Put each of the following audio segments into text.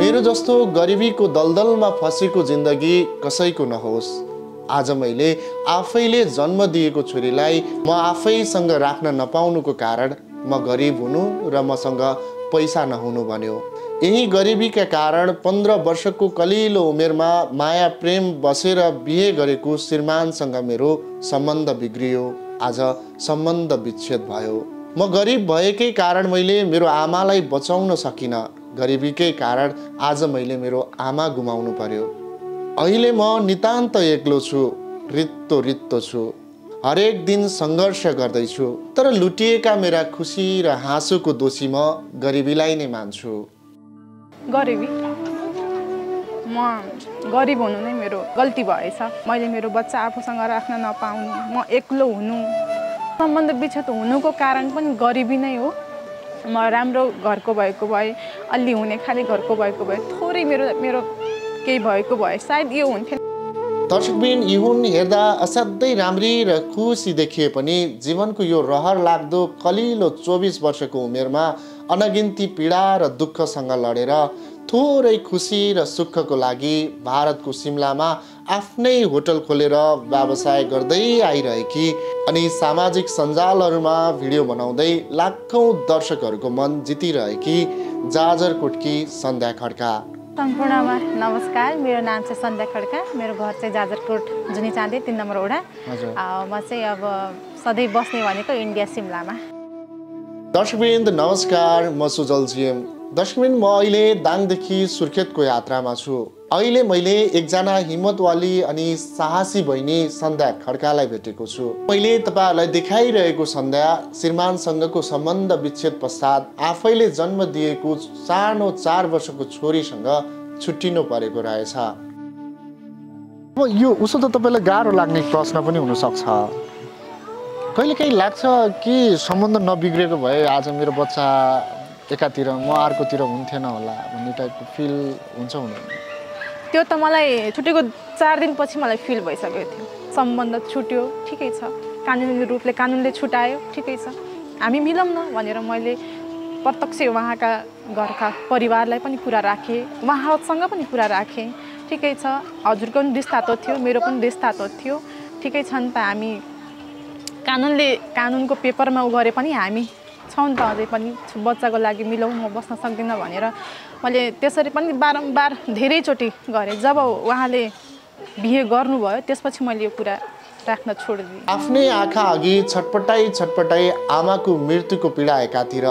मेरो जस्तो गरिबीको दलदलमा फसेको जिन्दगी कसैको नहोस्। आज मैले आफैले जन्म दिएको छोरीलाई म आफैसँग राख्न नपाउनुको कारण म गरिब हुनु र मसँग पैसा नहुनु भन्यो। यही गरिबीका कारण 15 वर्षको कलिलो उमेरमा माया प्रेम बसेर बिहे गरेको श्रीमानसँग मेरो सम्बन्ध बिग्रियो। आज सम्बन्ध विच्छेद भयो। म गरिब भएकै कारण मैले मेरो आमालाई बचाउन सकिनँ। गरिबीकै कारण आज मैले मेरो आमा गुमाउनु पर्यो। अहिले म नितान्त एक्लो छु, रित्तो रित्तो छु। हरेक दिन सङ्घर्ष गर्दैछु, तर लुटिएका मेरा खुसी र हाँसोको दोषी म गरिबीलाई नै मान्छु। गरिबी म गरिब हुनु नै मेरो गल्ती भएछ। मैले मेरो बच्चा आफूसँग राख्न नपाउनु, म एक्लो हुनु, सम्बन्ध विच्छेद हुनुको कारण पनि गरिबी नै हो। म राम्रो घरको भएको भए, अलि हुने खाले घरको भएको भए, थोरै मेरो केही भएको भए सायद यो हुन्थ्यो। दर्शकबिन, यी हुन् हेर्दा असाध्यै राम्री र खुसी देखिए पनि जीवनको यो रहर लाग्दो कलिलो 24 वर्षको उमेरमा अनगिन्ती पीडा र दुःखसँग लडेर थोरै खुसी र सुखको लागि भारतको सिमलामा आफ्नै होटल खोलेर व्यवसाय गर्दै आइरहेकी अनि सामाजिक सञ्जालहरूमा भिडियो बनाउँदै लाखौं दर्शकहरूको मन जितिरहेकी जाजरकोटकी सन्ध्या खड्का। सम्पूर्णमा नमस्कार, मेरो नाम चाहिँ सन्ध्या खड्का। मेरो घर चाहिँ जाजरकोट जुनी चाँदी 3 नम्बर वडा। म चाहिँ अब सधैँ बस्ने भनेको इन्डिया सिमलामा। दर्शकवृन्द नमस्कार, म सुजल जिएम। दर्शकवृन्द, म अहिले दाङदेखि सुर्खेतको यात्रामा छु। अहिले मैले एकजना हिम्मतवाली अनि साहसी बहिनी सन्ध्या खड्कालाई भेटेको छु। मैले तपाईहरुलाई देखाइरहेको सन्ध्या श्रीमानसँगको सम्बन्ध विच्छेद पश्चात आफैले जन्म दिएको सानो 4 वर्षको छोरीसँग छुट्टिनु परेको रहेछ। यो उसो त तपाईलाई गाह्रो लाग्ने प्रश्न पनि हुन सक्छ। कहिलेकाहीँ लाग्छ कि सम्बन्ध नबिग्रेको भए आज मेरो बच्चा एकातिर म अर्कोतिर हुन्थेन होला भन्ने टाइपको फिल हुन्छ हुँदैन? त्यो त मलाई छुटेको 4 दिनपछि मलाई फिल भइसकेको थियो। सम्बन्ध छुट्यो, ठिकै छ, कानुनी रूपले कानुनले छुटायो, ठिकै छ, हामी मिलौँ न भनेर मैले प्रत्यक्ष उहाँका घरका परिवारलाई पनि कुरा राखेँ, उहाँसँग पनि कुरा राखेँ। ठिकै छ, हजुरको पनि रिस तातो थियो, मेरो पनि रिस तातो थियो, ठिकै छ नि त, हामी कानुनको पेपरमा उ गरे पनि हामी छौँ नि त, अझै पनि बच्चाको लागि मिलौँ, म बस्न सक्दिनँ भनेर मैले त्यसरी पनि बारम्बार धेरैचोटि गरेँ। जब उहाँले बिहे गर्नुभयो त्यसपछि मैले यो कुरा राख्न छोडिदिएँ। आफ्नै आँखा अघि छटपटाई आमाको मृत्युको पीडा एकातिर,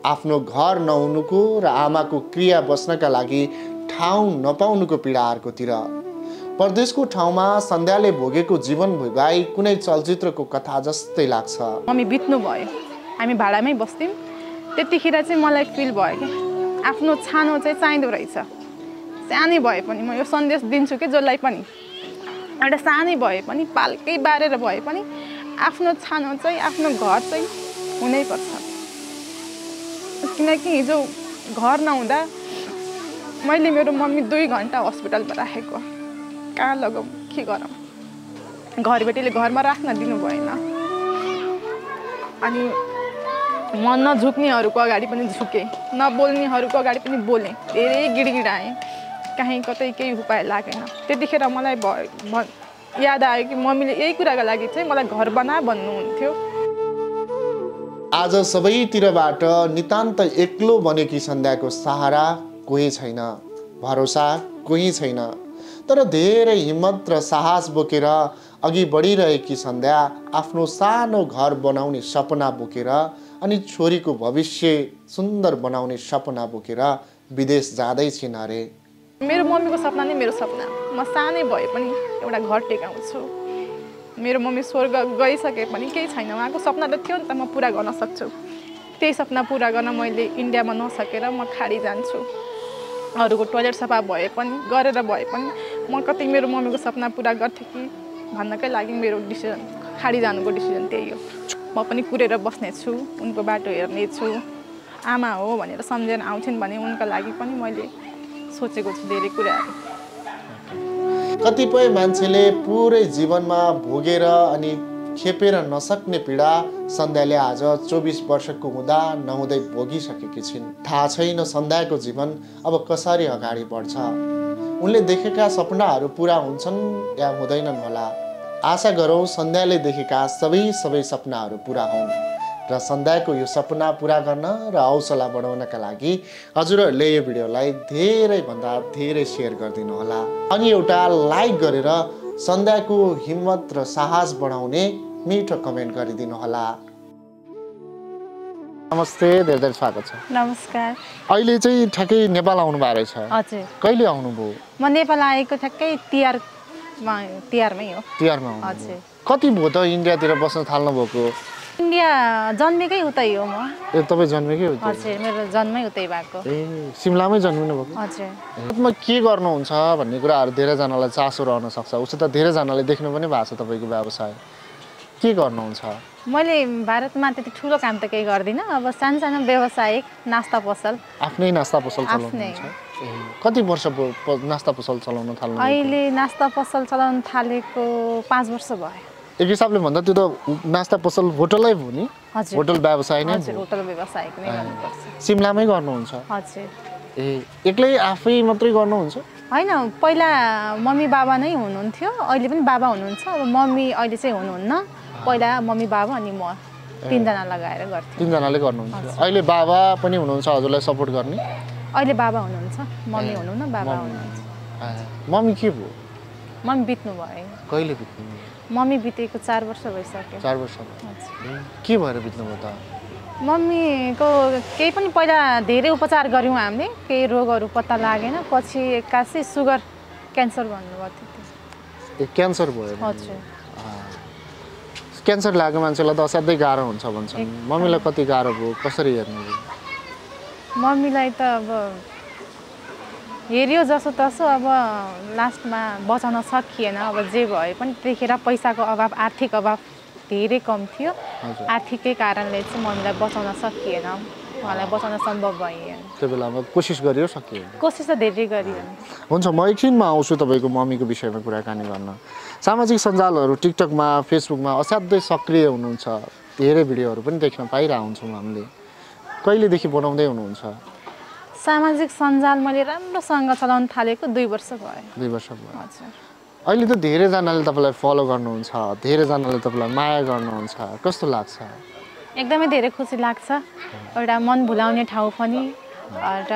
आफ्नो घर नहुनुको र आमाको क्रिया बस्नका लागि ठाउँ नपाउनुको पीडा अर्कोतिर। परदेशको ठाउँमा सन्ध्याले भोगेको जीवन भोगाई कुनै चलचित्रको कथा जस्तै लाग्छ। मम्मी बित्नु भयो, हामी भाडामै बस्थ्यौँ। त्यतिखेर चाहिँ मलाई फिल भयो कि आफ्नो छानो चाहिँ चाहिँदो रहेछ। सानै भए पनि म यो सन्देश दिन्छु कि जसलाई पनि, एउटा सानै भए पनि पालकै बारेर भए पनि आफ्नो छानो चाहिँ, आफ्नो घर चाहिँ हुनैपर्छ। किनकि हिजो घर नहुँदा मैले मेरो मम्मी 2 घन्टा हस्पिटलमा राखेको, कहाँ लगाउँ के गरौँ, घरबेटीले घरमा राख्न दिनु भएन। अनि म नझुक्नेहरूको अगाडि पनि झुकेँ, नबोल्नेहरूको अगाडि पनि बोलेँ, धेरै गिडगिडाएँ, कहीँ कतै केही उपाय लागेन। त्यतिखेर मलाई याद आयो कि मम्मीले यही कुराको लागि चाहिँ मलाई घर बना भन्नुहुन्थ्यो। आज सबैतिरबाट नितान्त एक्लो बनेकी सन्ध्याको सहारा कोही छैन, भरोसा कोही छैन, तर धेरै हिम्मत र साहस बोकेर अघि बढिरहेकी सन्ध्या आफ्नो सानो घर बनाउने सपना बोकेर अनि छोरीको भविष्य सुन्दर बनाउने सपना बोकेर विदेश जाँदै छिन् अरे। मेरो मम्मीको सपना नै मेरो सपना। म सानै भए पनि एउटा घर टेकाउँछु। मेरो मम्मी स्वर्ग गइसके पनि केही छैन, उहाँको सपना त थियो नि त, म पुरा गर्न सक्छु। त्यही सपना पुरा गर्न मैले इन्डियामा नसकेर म खाडी जान्छु। अरूको टोयलेट सफा भए पनि गरेर भए पनि म कतै मेरो मम्मीको सपना पुरा गर्थेँ कि भन्नकै लागि मेरो डिसिजन, खाडी जानुको डिसिजन त्यही हो। म पनि कुरेर बस्नेछु, उनको बाटो हेर्नेछु, आमा हो भनेर सम्झेर आउँछन् भने उनका लागि पनि मैले सोचेको छु धेरै कुराहरू। कतिपय मान्छेले पुरै जीवनमा भोगेर अनि खेपेर नसक्ने पीडा सन्ध्याले आज 24 वर्षको हुँदा नहुँदै भोगिसकेकी छिन्। थाहा छैन सन्ध्याको जीवन अब कसरी अगाडि बढ्छ। उनले देखेका सपनाहरू पुरा हुन्छन् या हुँदैनन् होला। आशा गरौँ सन्ध्याले देखेका सबै सपनाहरू पुरा हुन् र सन्ध्याको यो सपना पुरा गर्न र हौसला बढाउनका लागि हजुरहरूले यो भिडियोलाई धेरैभन्दा धेरै सेयर गरिदिनु होला अनि एउटा लाइक गरेर सन्ध्याको हिम्मत र साहस बढाउने मिठो कमेन्ट गरिदिनु होला। नमस्ते, धेरै स्वागत छ। नमस्कार। अहिले चाहिँ ठ्याक्कै नेपाल आउनु भएको रहेछ। हजुर। कहिले आउनुभयो? म नेपाल आएको ठ्याक्कै तिहारमै हो। तिहारमा? हजुर। कति भयो त इन्डियातिर बस्न थाल्नु भएको? इन्डिया जन्मेकै उतै हो म। ए, तपाईँ जन्मेकै हो? हजुर, मेरो जन्मै उतै भएको। ए, सिमलामै जन्मिनु भएको? हजुर। के गर्नुहुन्छ भन्ने कुराहरू धेरैजनालाई चासो रहन सक्छ। उसो त धेरैजनाले देख्नु पनि भएको छ तपाईँको व्यवसाय। के गर्नुहुन्छ? मैले भारतमा त्यति ठुलो काम त केही गर्दिनँ। अब सानो व्यावसायिक नास्ता पसल। आफ्नै नास्ता पसल चलाउनुहुन्छ? कति वर्ष नास्ता पसल चलाउन थाल्नु? अहिले नास्ता पसल चलाउन थालेको 5 वर्ष भयो। एक हिसाबले भन्दा त्यो त नास्ता पसल होटलै हो नि? हजुर। होटल व्यवसाय नै? हजुर, होटल व्यवसायिक नै गर्नुपर्छ। सिमलामै गर्नुहुन्छ? हजुर। ए, एक्लै आफै मात्रै गर्नुहुन्छ? होइन, पहिला मम्मी बाबा नै हुनुहुन्थ्यो। अहिले पनि बाबा हुनुहुन्छ। अब मम्मी अहिले चाहिँ हुनुहुन्न। पहिला मम्मी बाबा अनि म तीनजना लगाएर गर्थ्यौँ। तीनजनाले गर्नुहुन्छ? अहिले बाबा पनि हुनुहुन्छ हजुरलाई सपोर्ट गर्ने? अहिले बाबा हुनुहुन्छ, मम्मी हुनुहुन्न, बाबा हुनुहुन्छ। मम्मी के भयो? मम्मी बित्नु भयो। कहिले बित्नु? मम्मी बितेको 4 वर्ष भइसक्यो। 4 वर्ष? के भएर बित्नुभयो त? मम्मीको केही पनि पहिला धेरै उपचार गऱ्यौँ हामीले, केही रोगहरू पत्ता लागेन। पछि एक्कासी सुगर क्यान्सर भन्नुभएको थियो। ए, क्यान्सर भयो? हजुर। क्यान्सर लागेको मान्छेलाई त असाध्यै गाह्रो हुन्छ भन्छन्। मम्मीलाई कति गाह्रो भयो? कसरी हेर्नुभयो? मम्मीलाई त अब हेऱ्यो जसो तसो, अब लास्टमा बचाउन सकिएन। अब जे भए पनि त्यतिखेर पैसाको अभाव, आर्थिक अभाव धेरै कम थियो। आर्थिकै कारणले चाहिँ मम्मीलाई बचाउन सकिएन। उहाँलाई बचाउन सम्भव भएन। त्यो बेलामा कोसिस गरियो, सकिएन? कोसिस त धेरै गरियो। हुन्छ, म एकछिनमा आउँछु तपाईँको मम्मीको विषयमा कुराकानी गर्न। सामाजिक सञ्जालहरू टिकटकमा, फेसबुकमा असाध्यै सक्रिय हुनुहुन्छ। धेरै भिडियोहरू पनि देख्न पाइरहेको हुन्छौँ हामीले। कहिलेदेखि बनाउँदै हुनुहुन्छ? सामाजिक सञ्जाल मैले राम्रोसँग चलाउन थालेको 2 वर्ष भयो। 2 वर्ष भयो? हजुर। अहिले त धेरैजनाले तपाईँलाई फलो गर्नुहुन्छ, धेरैजनाले तपाईँलाई माया गर्नुहुन्छ। कस्तो लाग्छ? एकदमै धेरै खुसी लाग्छ। एउटा मन भुलाउने ठाउँ पनि र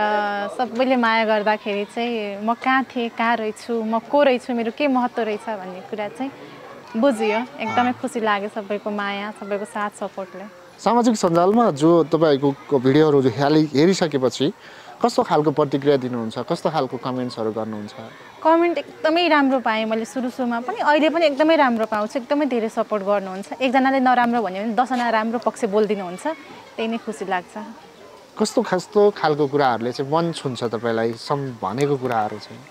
सबैले माया गर्दाखेरि चाहिँ म कहाँ थिएँ, कहाँ रहेछु, म को रहेछु, मेरो के महत्त्व रहेछ भन्ने कुरा चाहिँ बुझियो। एकदमै खुसी लाग्यो सबैको माया, सबैको साथ सपोर्टले। सामाजिक सञ्जालमा जो तपाईँको भिडियोहरू हेरिसकेपछि कस्तो खालको प्रतिक्रिया दिनुहुन्छ? कस्तो खालको कमेन्ट्सहरू गर्नुहुन्छ? कमेन्ट एकदमै राम्रो पाएँ मैले सुरुमा पनि, अहिले पनि एकदमै राम्रो पाउँछु। एकदमै धेरै सपोर्ट गर्नुहुन्छ। एकजनाले नराम्रो भन्यो भने 10जना राम्रो पक्ष बोलिदिनुहुन्छ। त्यही नै खुसी लाग्छ। कस्तो खालको कुराहरूले चाहिँ मन छुन्छ तपाईँलाई, भनेको कुराहरू चाहिँ?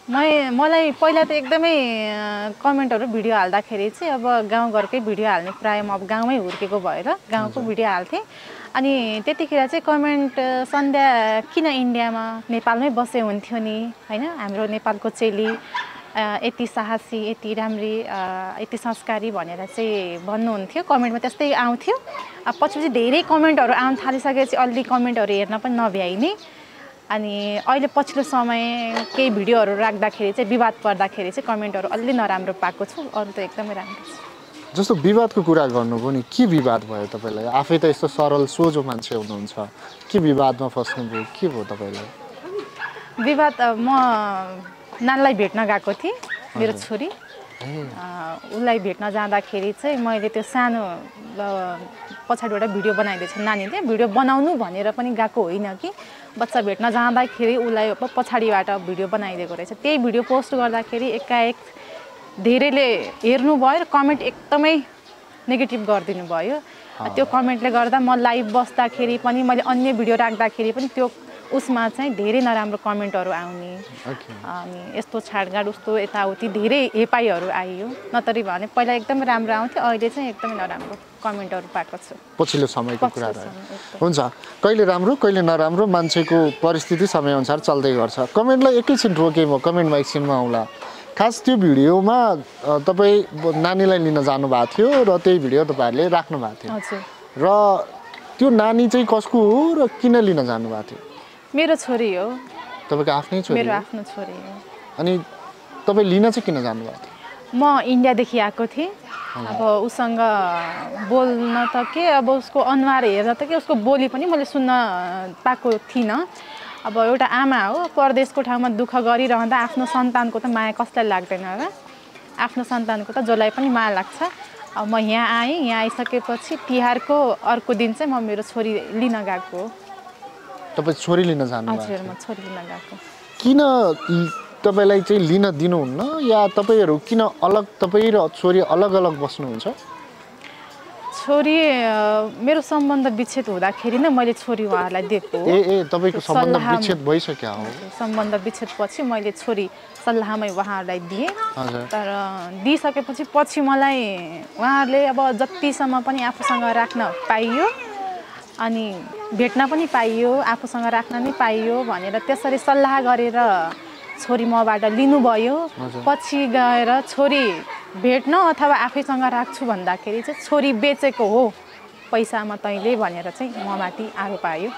मलाई पहिला त एकदमै कमेन्टहरू भिडियो हाल्दाखेरि चाहिँ अब गाउँघरकै भिडियो हाल्ने, प्रायः म अब गाउँमै हुर्केको भएर गाउँको भिडियो हाल्थेँ। अनि त्यतिखेर चाहिँ कमेन्ट, सन्ध्या किन इन्डियामा, नेपालमै बसे हुन्थ्यो नि, होइन, हाम्रो नेपालको चेली यति साहसी, यति राम्री, यति संस्कारी भनेर चाहिँ भन्नुहुन्थ्यो। कमेन्टमा त्यस्तै आउँथ्यो। पछि धेरै कमेन्टहरू आउन थालिसकेपछि अलि कमेन्टहरू हेर्न पनि नभ्याइने। अनि अहिले पछिल्लो समय केही भिडियोहरू राख्दाखेरि चाहिँ विवाद पर्दाखेरि चाहिँ कमेन्टहरू अलि नराम्रो पाएको छु। अरू त एकदमै राम्रो छ। जस्तो विवादको कुरा गर्नुभयो नि, के विवाद भयो तपाईँलाई? आफै त यस्तो सरल सोझो मान्छे हुनुहुन्छ, के विवादमा फस्नुभयो? के भयो तपाईँलाई? विवाद, म नानीलाई भेट्न गएको थिएँ, मेरो छोरी। उसलाई भेट्न जाँदाखेरि चाहिँ मैले त्यो सानो पछाडिबाट भिडियो बनाइदिएछ नानीले। भिडियो बनाउनु भनेर पनि गएको होइन कि, बच्चा भेट्न जाँदाखेरि उसलाई पछाडिबाट भिडियो बनाइदिएको रहेछ। त्यही भिडियो पोस्ट गर्दाखेरि एकाएक धेरैले हेर्नुभयो र कमेन्ट एकदमै नेगेटिभ गरिदिनु भयो। त्यो कमेन्टले गर्दा म लाइभ बस्दाखेरि पनि, मैले अन्य भिडियो राख्दाखेरि पनि त्यो उसमा चाहिँ धेरै नराम्रो कमेन्टहरू आउने। अनि यस्तो छाडगाड, उस्तो यताउति धेरै हेपाइहरू आइयो। नतरी भने पहिला एकदमै राम्रो आउँथ्यो, अहिले चाहिँ एकदमै नराम्रो कमेन्टहरू पाएको छु। पछिल्लो समयको कुरा हुन्छ, कहिले राम्रो कहिले नराम्रो, मान्छेको परिस्थिति समयअनुसार चल्दै गर्छ। कमेन्टलाई एकैछिन रोकेँ म, कमेन्टमा एकछिनमा आउँला। खास त्यो भिडियोमा तपाईँ नानीलाई लिन जानुभएको थियो र त्यही भिडियो तपाईँहरूले राख्नु भएको थियो हजुर र त्यो नानी चाहिँ कसको हो र किन लिन जानुभएको थियो? मेरो छोरी हो। तपाईँको आफ्नै छोरी? मेरो आफ्नो छोरी हो। अनि तपाईँ लिन चाहिँ किन जानुभएको थियो? म इन्डियादेखि आएको थिएँ। अब उसँग बोल्न त के, अब उसको अनुहार हेर्दा त के, उसको बोली पनि मैले सुन्न पाएको थिइनँ। अब एउटा आमा हो, परदेशको ठाउँमा दुःख गरिरहँदा आफ्नो सन्तानको त माया कसलाई लाग्दैन र? आफ्नो सन्तानको त जसलाई पनि माया लाग्छ। अब म यहाँ आएँ, यहाँ आइसकेपछि तिहारको अर्को दिन चाहिँ म मेरो छोरी लिन गएको हो। तपाईँ छोरी लिन जानुभएको? हजुर, म छोरी लिन गएको। किन तपाईँलाई चाहिँ लिन दिनुहुन्न या तपाईँहरू किन अलग, तपाईँ र छोरी अलग अलग बस्नुहुन्छ? छोरी मेरो सम्बन्ध विच्छेद हुँदाखेरि नै मैले छोरी उहाँहरूलाई दिएको हो। तपाईँको सम्बन्ध विच्छेद भइसक्यो हो? सम्बन्ध विच्छेदपछि मैले छोरी सल्लाहमै उहाँहरूलाई दिएँ। तर दिइसकेपछि पछि मलाई उहाँहरूले अब जतिसम्म पनि आफूसँग राख्न पाइयो अनि भेट्न पनि पाइयो, आफूसँग राख्न नै पाइयो भनेर त्यसरी सल्लाह गरेर छोरी मबाट लिनुभयो। पछि गएर छोरी भेट्न अथवा आफैसँग राख्छु भन्दाखेरि चाहिँ छोरी बेचेको हो पैसामा तैँले भनेर चाहिँ ममाथि आरोप आयो।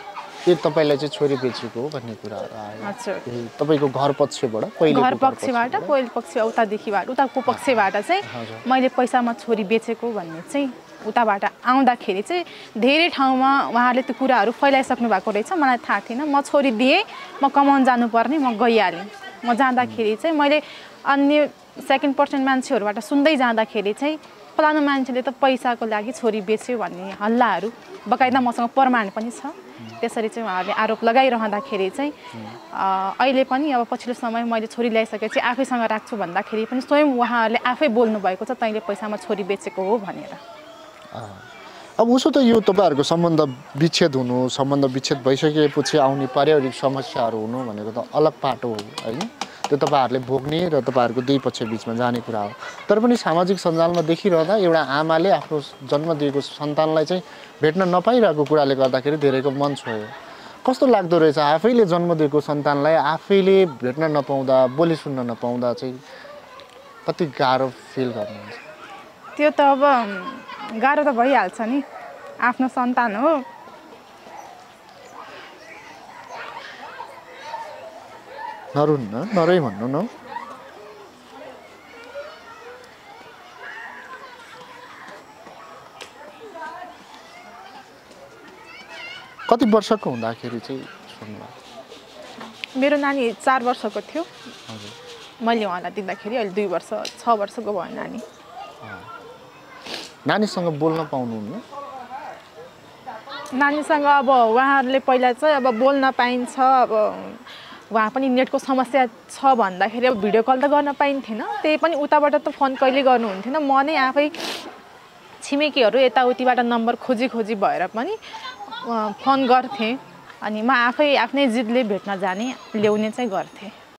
तपाईँलाई चाहिँ छोरी बेचेको हो भन्ने कुराहरू आयो? हजुर। तपाईँको घर पक्षबाट? घर पक्षबाट, पहिलो पक्ष उतादेखिबाट, उताको पक्षबाट चाहिँ मैले पैसामा छोरी बेचेको भन्ने चाहिँ उताबाट आउँदाखेरि चाहिँ धेरै ठाउँमा उहाँहरूले त्यो कुराहरू फैलाइसक्नु भएको रहेछ। मलाई थाहा थिएन। म छोरी दिएँ, म कमाउन जानुपर्ने, म गइहालेँ। म जाँदाखेरि चाहिँ मैले अन्य सेकेन्ड पर्सन मान्छेहरूबाट सुन्दै जाँदाखेरि चाहिँ फलानु मान्छेले त पैसाको लागि छोरी बेच्यो भन्ने हल्लाहरू, बकाइदा मसँग प्रमाण पनि छ। त्यसरी चाहिँ उहाँहरूले आरोप लगाइरहँदाखेरि चाहिँ अहिले पनि अब पछिल्लो समय मैले छोरी ल्याइसकेपछि आफैसँग राख्छु भन्दाखेरि पनि स्वयं उहाँहरूले आफै बोल्नुभएको छ तैँले पैसामा छोरी बेचेको हो भनेर। अब उसो त यो तपाईँहरूको सम्बन्ध विच्छेद हुनु, सम्बन्ध विच्छेद भइसकेपछि आउने पारिवारिक समस्याहरू हुनु भनेको त अलग पाटो हो होइन? त्यो तपाईँहरूले भोग्ने र तपाईँहरूको दुई पक्ष बिचमा जाने कुरा हो। तर पनि सामाजिक सञ्जालमा देखिरहँदा एउटा आमाले आफ्नो जन्म दिएको सन्तानलाई चाहिँ भेट्न नपाइरहेको कुराले गर्दाखेरि धेरैको मन छोयो। कस्तो लाग्दो रहेछ आफैले जन्म दिएको सन्तानलाई आफैले भेट्न नपाउँदा, बोली सुन्न नपाउँदा चाहिँ कति गाह्रो फिल गर्नुहुन्छ? त्यो त अब गाह्रो त भइहाल्छ नि, आफ्नो सन्तान हो। नरुन्न, नरै भन्नु न। कति वर्षको हुँदाखेरि चाहिँ छोड्नुभयो? मेरो नानी 4 वर्षको थियो। मैले उहाँलाई दिँदाखेरि अहिले 2 वर्ष 6 वर्षको भयो नानी। नानीसँग बोल्न पाउनुहुन्न? नानीसँग अब उहाँहरूले पहिला चाहिँ अब बोल्न पाइन्छ, अब उहाँ पनि नेटको समस्या छ भन्दाखेरि अब भिडियो कल त गर्न पाइन्थेन। त्यही पनि उताबाट त फोन कहिले गर्नुहुन्थेन। म नै आफै छिमेकीहरू यताउतिबाट नम्बर खोजी भएर पनि फोन गर्थेँ अनि म आफ्नै जिदले भेट्न जाने, ल्याउने चाहिँ गर्थेँ।